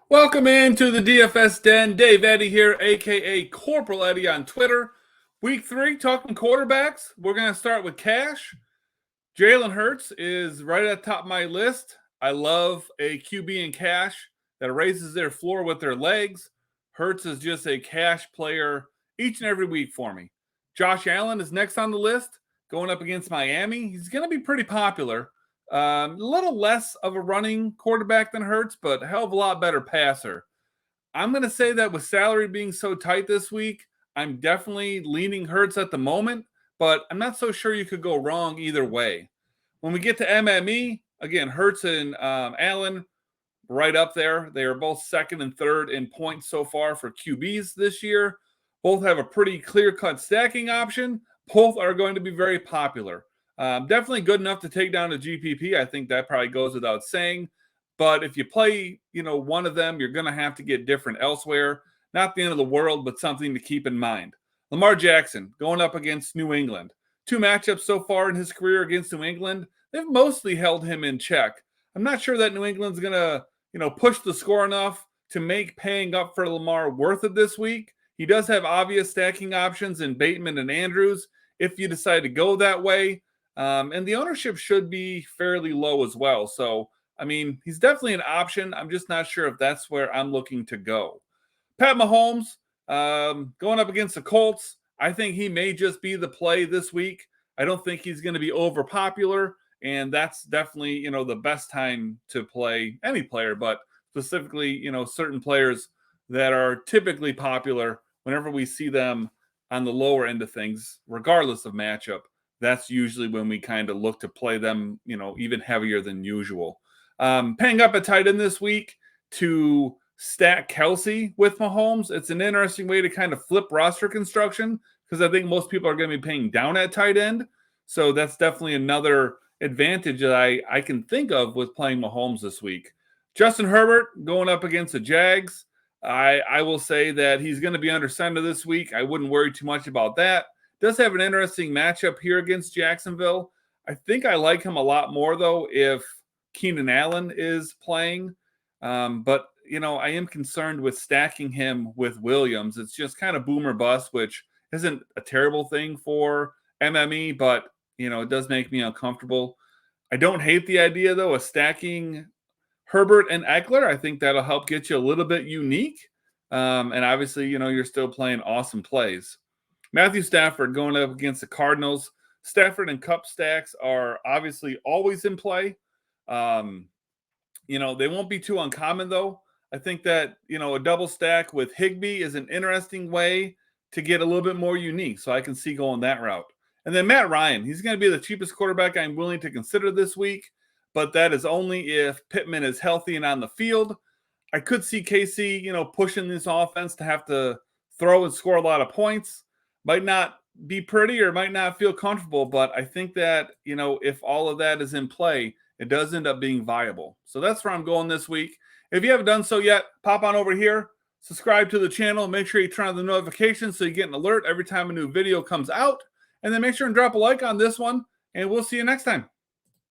Welcome into the DFS Den. Dave Eddy here, aka Corporal Eddie on Twitter. Week 3, talking quarterbacks. We're going to start with cash. Jalen Hurts is right at the top of my list. I love a QB in cash that raises their floor with their legs. Hurts is just a cash player each and every week for me. Josh Allen is next on the list, going up against Miami. He's going to be pretty popular. A little less of a running quarterback than Hurts, but a hell of a lot better passer. I'm going to say that with salary being so tight this week, I'm definitely leaning Hurts at the moment, but I'm not so sure you could go wrong either way. When we get to MME, again, Hurts and Allen right up there. They are both second and third in points so far for QBs this year. Both have a pretty clear-cut stacking option. Both are going to be very popular. Definitely good enough to take down a GPP. I think that probably goes without saying. But if you play, one of them, you're going to have to get different elsewhere. Not the end of the world, but something to keep in mind. Lamar Jackson going up against New England. 2 matchups so far in his career against New England. They've mostly held him in check. I'm not sure that New England's going to, push the score enough to make paying up for Lamar worth it this week. He does have obvious stacking options in Bateman and Andrews if you decide to go that way. And the ownership should be fairly low as well. So, he's definitely an option. I'm just not sure if that's where I'm looking to go. Pat Mahomes, going up against the Colts, I think he may just be the play this week. I don't think he's going to be over popular, and that's definitely, the best time to play any player, but specifically, certain players that are typically popular whenever we see them on the lower end of things, regardless of matchup. That's usually when we kind of look to play them, even heavier than usual. Paying up a tight end this week to stack Kelsey with Mahomes. It's an interesting way to kind of flip roster construction because I think most people are going to be paying down at tight end. So that's definitely another advantage that I can think of with playing Mahomes this week. Justin Herbert going up against the Jags. I will say that he's going to be under center this week. I wouldn't worry too much about that. Does have an interesting matchup here against Jacksonville. I think I like him a lot more, though, if Keenan Allen is playing. But, I am concerned with stacking him with Williams. It's just kind of boom or bust, which isn't a terrible thing for MME, but, it does make me uncomfortable. I don't hate the idea, though, of stacking Herbert and Eckler. I think that'll help get you a little bit unique. And obviously, you're still playing awesome plays. Matthew Stafford going up against the Cardinals. Stafford and Cup stacks are obviously always in play. They won't be too uncommon, though. I think that, a double stack with Higbee is an interesting way to get a little bit more unique. So I can see going that route. And then Matt Ryan, he's going to be the cheapest quarterback I'm willing to consider this week. But that is only if Pittman is healthy and on the field. I could see KC, pushing this offense to have to throw and score a lot of points. Might not be pretty or might not feel comfortable, but I think that, if all of that is in play, it does end up being viable. So that's where I'm going this week. If you haven't done so yet, pop on over here, subscribe to the channel, make sure you turn on the notifications so you get an alert every time a new video comes out, and then make sure and drop a like on this one, and we'll see you next time.